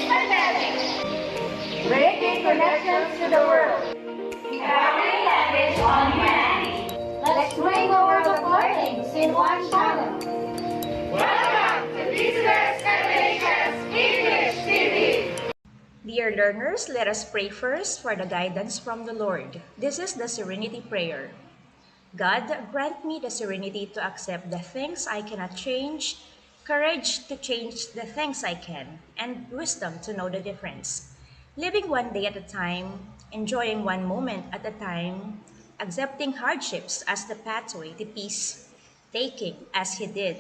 pandemic. Breaking connections to the world. Empowering language on humanity. Let's bring the world of learning in one channel. Welcome to Business Generalization's English TV. Dear learners, let us pray first for the guidance from the Lord. This is the Serenity Prayer. God, grant me the serenity to accept the things I cannot change, courage to change the things I can, and wisdom to know the difference. Living one day at a time, enjoying one moment at a time, accepting hardships as the pathway to peace, taking as He did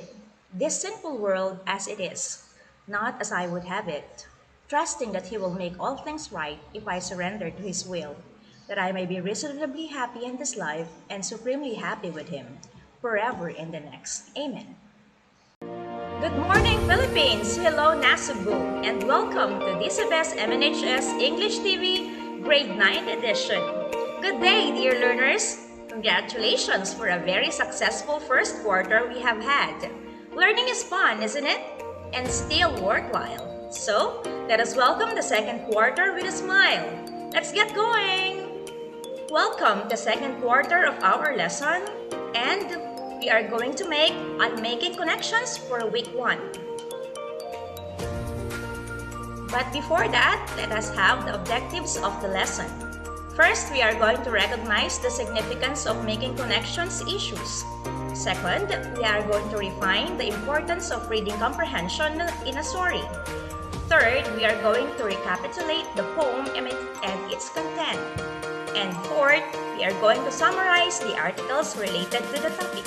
this sinful world as it is, not as I would have it, trusting that He will make all things right if I surrender to His will, that I may be reasonably happy in this life and supremely happy with Him forever in the next. Amen. Good morning, Philippines! Hello, Nasubu! And welcome to DCBES MNHS English TV Grade 9 edition. Good day, dear learners! Congratulations for a very successful first quarter we have had. Learning is fun, isn't it? And still worthwhile. So, let us welcome the second quarter with a smile. Let's get going! Welcome to the second quarter of our lesson, and we are going to make on making connections for week 1. But before that, let us have the objectives of the lesson. First, we are going to recognize the significance of making connections issues. Second, we are going to refine the importance of reading comprehension in a story. Third, we are going to recapitulate the poem and its content. And fourth, we are going to summarize the articles related to the topic.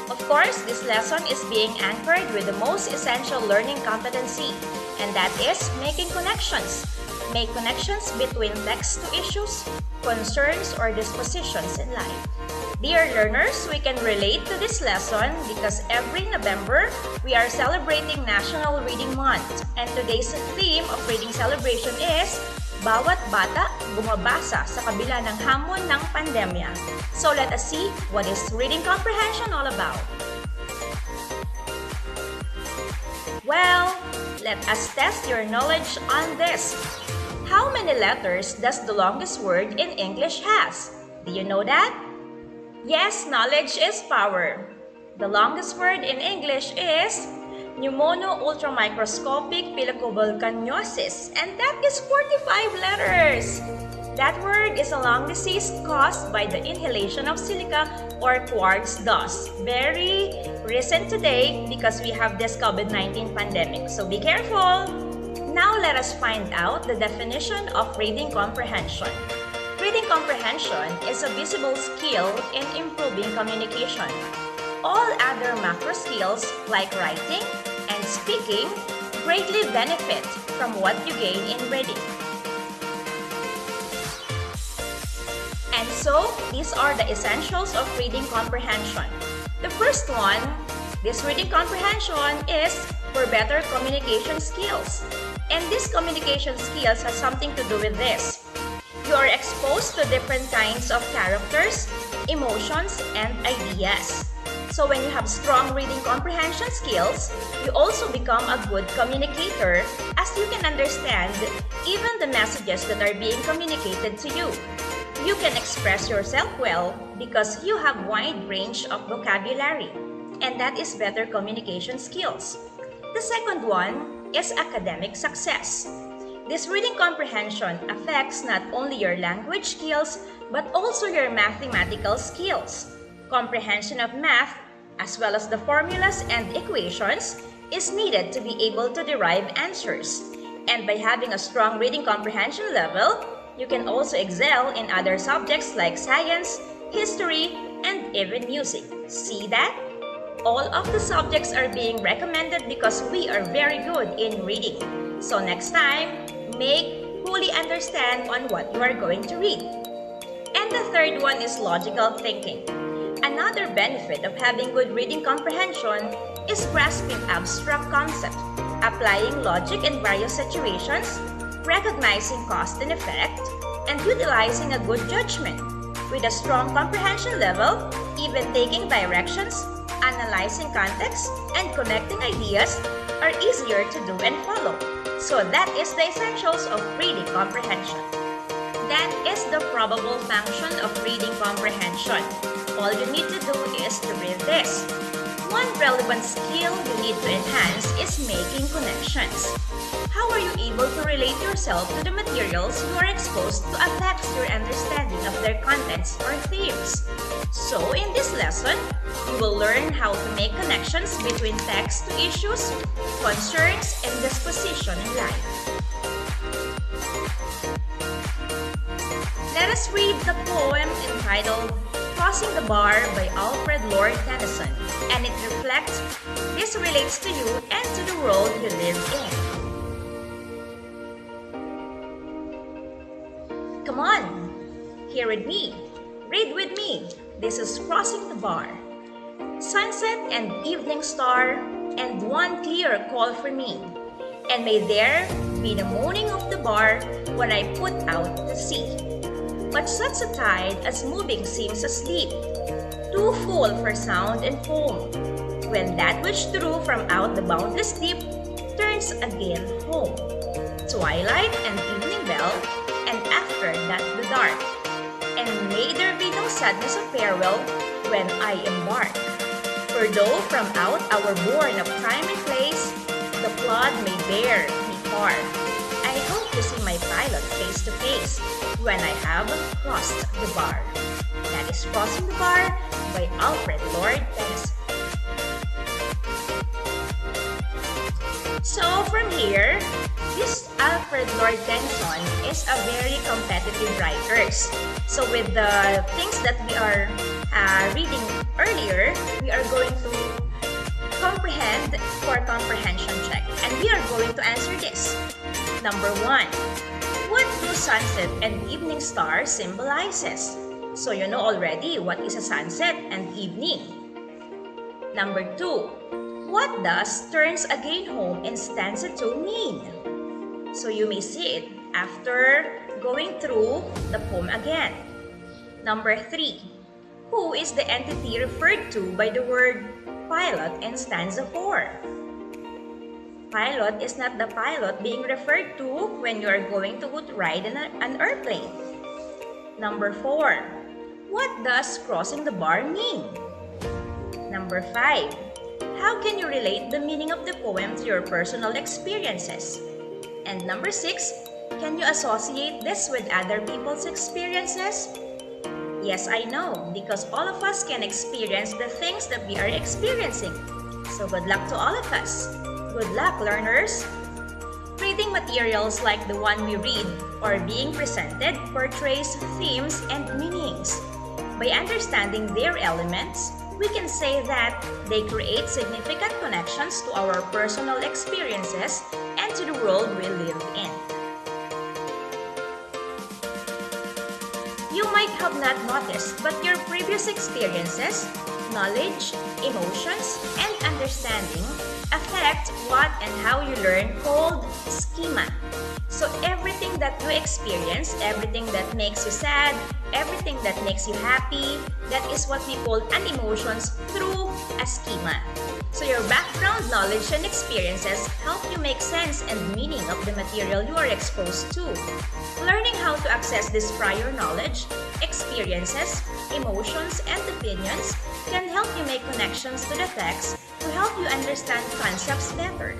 Of course, this lesson is being anchored with the most essential learning competency, and that is making connections. Make connections between text to issues, concerns, or dispositions in life. Dear learners, we can relate to this lesson because every November, we are celebrating National Reading Month, and today's theme of reading celebration is Bawat Bata Bumabasa sa Kabila ng Hamon ng Pandemya. So let us see what is reading comprehension all about. Well, let us test your knowledge on this. How many letters does the longest word in English has? Do you know that? Yes, knowledge is power. The longest word in English is pneumono-ultramicroscopic pilicovolcaniosis, and that is 45 letters. That word is a lung disease caused by the inhalation of silica or quartz dust. Very recent today because we have this COVID-19 pandemic, so be careful. Now let us find out the definition of reading comprehension. Reading comprehension is a visible skill in improving communication. All other macro skills like writing and speaking greatly benefit from what you gain in reading. And so, these are the essentials of reading comprehension. The first one, this reading comprehension is for better communication skills. And this communication skills has something to do with this. You are exposed to different kinds of characters, emotions, and ideas. So when you have strong reading comprehension skills, you also become a good communicator as you can understand even the messages that are being communicated to you. You can express yourself well because you have wide range of vocabulary, and that is better communication skills. The second one is academic success. This reading comprehension affects not only your language skills but also your mathematical skills. Comprehension of math, as well as the formulas and equations, is needed to be able to derive answers. And by having a strong reading comprehension level, you can also excel in other subjects like science, history, and even music. See that? All of the subjects are being recommended because we are very good in reading. So next time, fully understand on what you are going to read. And the third one is logical thinking. Another benefit of having good reading comprehension is grasping abstract concepts, applying logic in various situations, recognizing cause and effect, and utilizing a good judgment. With a strong comprehension level, even taking directions, analyzing context, and connecting ideas are easier to do and follow. So that is the essentials of reading comprehension. That is the probable function of reading comprehension. All you need to do is to read this. One relevant skill you need to enhance is making connections. How are you able to relate yourself to the materials you are exposed to affects your understanding of their contents or themes? So in this lesson, you will learn how to make connections between text to issues, concerns, and disposition in life. Let us read the poem entitled Crossing the Bar by Alfred Lord Tennyson, and it reflects this relates to you and to the world you live in. Come on, hear with me, read with me. This is Crossing the Bar. Sunset and evening star, and one clear call for me. And may there be the moaning of the bar when I put out to sea. But such a tide as moving seems asleep, too full for sound and foam, when that which drew from out the boundless deep turns again home. Twilight and evening bell, and after that the dark. And may there be no sadness of farewell when I embark. For though from out our bourne of time and place, the flood may bear me far, I hope to see my pilot face to face when I have crossed the bar. That is Crossing the Bar by Alfred Lord Tennyson. So from here, this Alfred Lord Tennyson is a very competitive writer. So with the things that we are reading earlier, we are going to comprehend for comprehension check. And we are going to answer this. Number 1. What do sunset and evening star symbolizes? So you know already what is a sunset and evening. Number 2. What does turns again home in stanza 2 mean? So you may see it after going through the poem again. Number 3. Who is the entity referred to by the word pilot in stanza 4? Pilot is not the pilot being referred to when you are going to ride in an airplane. Number 4. What does crossing the bar mean? Number 5. How can you relate the meaning of the poem to your personal experiences? And number 6. Can you associate this with other people's experiences? Yes, I know, because all of us can experience the things that we are experiencing. So good luck to all of us. Good luck, learners! Reading materials like the one we read or being presented portrays themes and meanings. By understanding their elements, we can say that they create significant connections to our personal experiences and to the world we live in. You might have not noticed, but your previous experiences, knowledge, emotions, and understanding affect what and how you learn called schema. So everything that you experience, everything that makes you sad, everything that makes you happy, that is what we call an emotions through a schema. So your background knowledge and experiences help you make sense and meaning of the material you are exposed to. Learning how to access this prior knowledge, experiences, emotions, and opinions can help you make connections to the text to help you understand concepts better.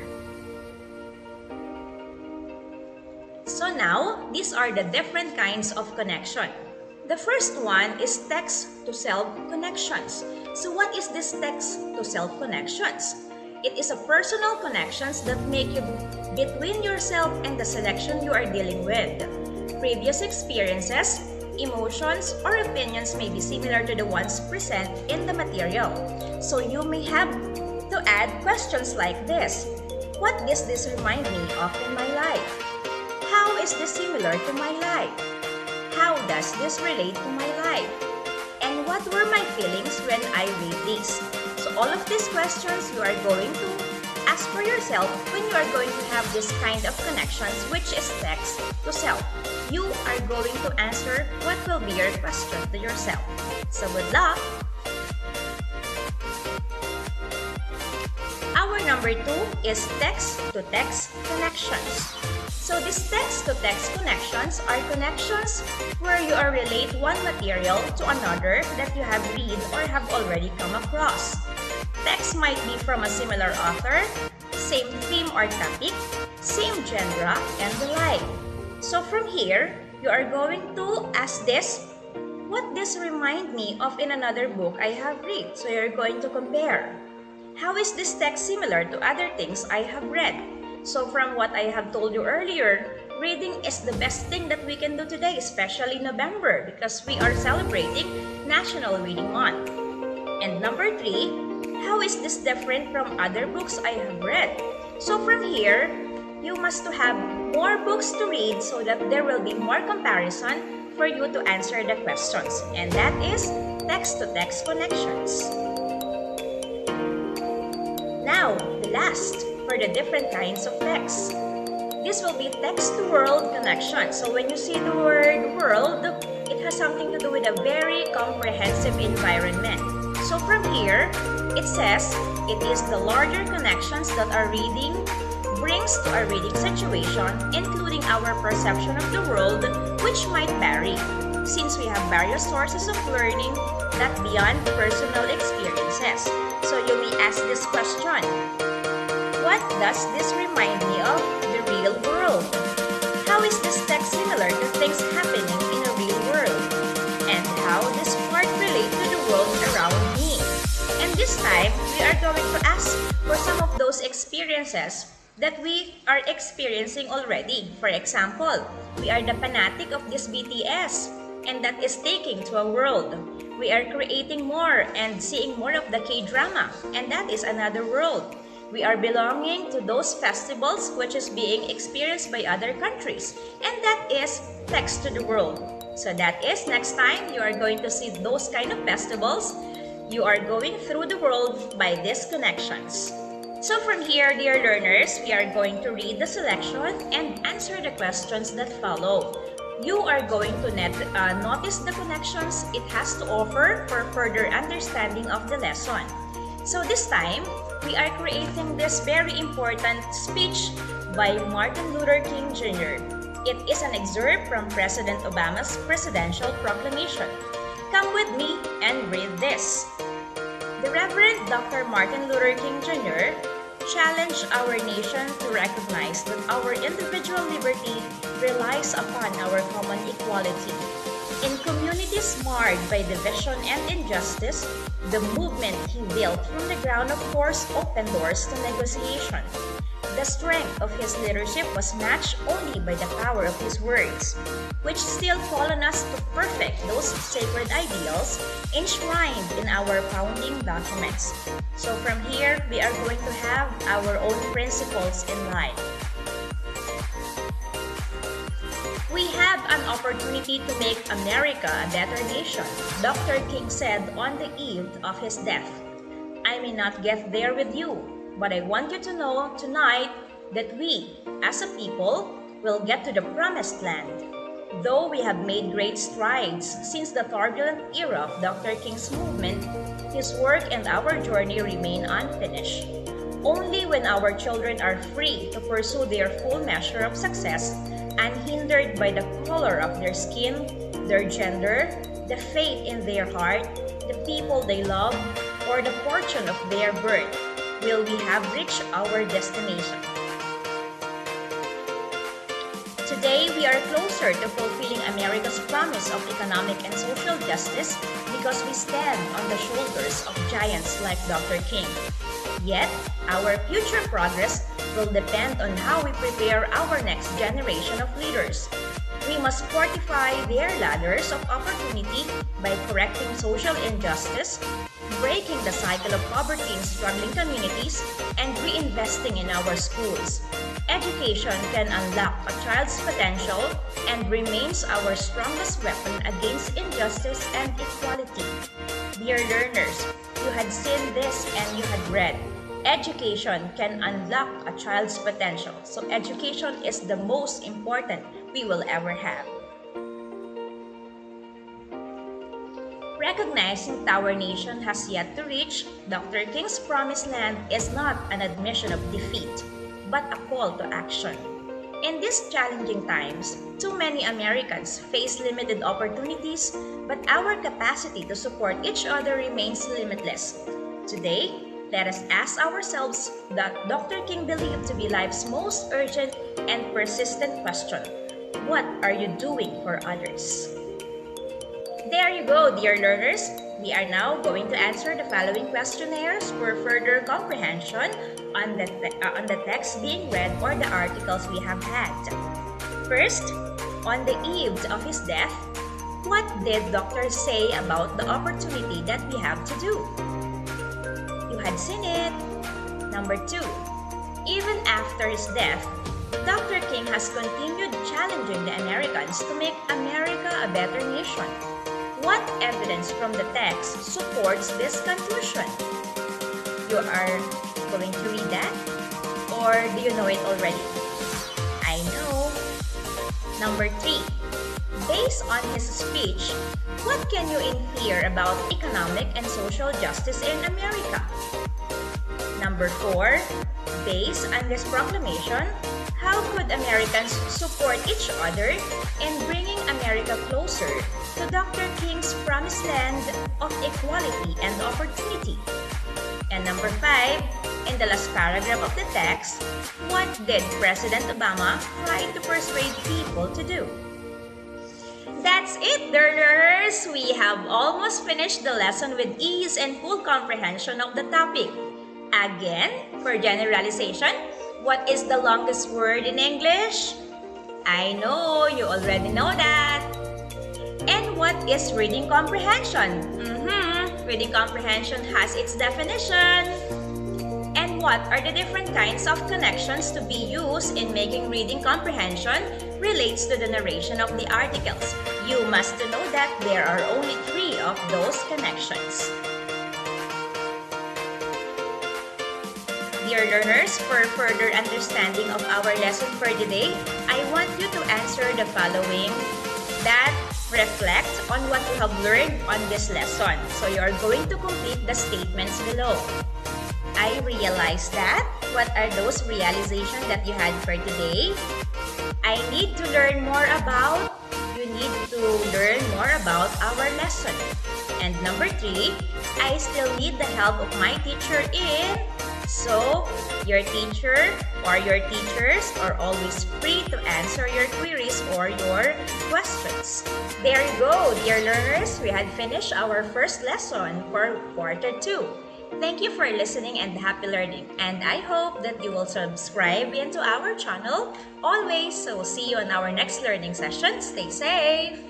So now, these are the different kinds of connection. The first one is text-to-self connections. So what is this text-to-self connections? It is a personal connections that make you between yourself and the selection you are dealing with. Previous experiences, emotions, or opinions may be similar to the ones present in the material. So you may have to add questions like this. What does this remind me of in my life? How is this similar to my life? How does this relate to my life? And what were my feelings when I read this? So all of these questions you are going to ask for yourself when you are going to have this kind of connections, which is text to self. You are going to answer what will be your question to yourself. So good luck! Our number 2 is text-to-text connections. So these text-to-text connections are connections where you are relate one material to another that you have read or have already come across. Text might be from a similar author, same theme or topic, same genre, and the like. So from here, you are going to ask this, what this remind me of in another book I have read? So you're going to compare. How is this text similar to other things I have read? So from what I have told you earlier, reading is the best thing that we can do today, especially November, because we are celebrating National Reading Month. And number 3, how is this different from other books I have read? So from here, you must have more books to read so that there will be more comparison for you to answer the questions. And that is text-to-text connections. Now, the last for the different kinds of text. This will be text-to-world connection. So when you see the word world, it has something to do with a very comprehensive environment. So from here, it says it is the larger connections that our reading brings to a reading situation, including our perception of the world, which might vary, since we have various sources of learning that beyond personal experiences. So you may ask this question, what does this remind me of the real world? How is this text similar to things happening in a real world? And how does part relate to the world around me? And this time, we are going to ask for some of those experiences that we are experiencing already. For example, we are the fanatic of this BTS, and that is taking to a world. We are creating more and seeing more of the K-drama, and that is another world. We are belonging to those festivals which is being experienced by other countries, and that is text to the world. So that is next time you are going to see those kind of festivals, you are going through the world by these connections. So from here, dear learners, we are going to read the selection and answer the questions that follow. You are going to notice the connections it has to offer for further understanding of the lesson. So this time, we are creating this very important speech by Martin Luther King Jr. It is an excerpt from President Obama's presidential proclamation. Come with me and read this. The Reverend Dr. Martin Luther King Jr. challenged our nation to recognize that our individual liberty relies upon our common equality. In communities marred by division and injustice, the movement he built from the ground of course opened doors to negotiation. The strength of his leadership was matched only by the power of his words, which still call on us to perfect those sacred ideals enshrined in our founding documents. So from here, we are going to have our own principles in life. We have an opportunity to make America a better nation, Dr. King said on the eve of his death. I may not get there with you, but I want you to know tonight that we, as a people, will get to the promised land. Though we have made great strides since the turbulent era of Dr. King's movement, his work and our journey remain unfinished. Only when our children are free to pursue their full measure of success, unhindered by the color of their skin, their gender, the faith in their heart, the people they love, or the fortune of their birth, will we have reached our destination. Today, we are closer to fulfilling America's promise of economic and social justice because we stand on the shoulders of giants like Dr. King. Yet, our future progress will depend on how we prepare our next generation of leaders. We must fortify their ladders of opportunity by correcting social injustice, breaking the cycle of poverty in struggling communities, and reinvesting in our schools. Education can unlock a child's potential and remains our strongest weapon against injustice and equality. Dear learners, you had seen this and you had read. Education can unlock a child's potential. So education is the most important we will ever have. Recognizing that our nation has yet to reach Dr. King's promised land is not an admission of defeat, but a call to action. In these challenging times, too many Americans face limited opportunities, but our capacity to support each other remains limitless. Today, let us ask ourselves that Dr. King believed to be life's most urgent and persistent question: what are you doing for others? There you go, dear learners. We are now going to answer the following questionnaires for further comprehension on the text being read or the articles we have had. First, on the eve of his death, what did Dr. say about the opportunity that we have to do? You had seen it. Number 2, even after his death, Dr. King has continued challenging the Americans to make America a better nation. What evidence from the text supports this conclusion? You are going to read that? Or do you know it already? I know. Number 3, based on his speech, what can you infer about economic and social justice in America? Number 4, based on this proclamation, how could Americans support each other in bringing America closer to Dr. King's promised land of equality and opportunity? And number 5, in the last paragraph of the text, what did President Obama try to persuade people to do? That's it, learners! We have almost finished the lesson with ease and full comprehension of the topic. Again, for generalization, what is the longest word in English? I know, you already know that. And what is reading comprehension? Reading comprehension has its definition. And what are the different kinds of connections to be used in making reading comprehension relates to the narration of the articles? You must know that there are only 3 of those connections. Dear learners, for further understanding of our lesson for today, I want you to answer the following that reflect on what you have learned on this lesson. So you are going to complete the statements below. I realize that. What are those realizations that you had for today? I need to learn more about. You need to learn more about our lesson. And number 3, I still need the help of my teacher in. So, your teacher or your teachers are always free to answer your queries or your questions. There you go, dear learners. We had finished our first lesson for quarter 2. Thank you for listening and happy learning. And I hope that you will subscribe into our channel always. So, see you on our next learning session. Stay safe!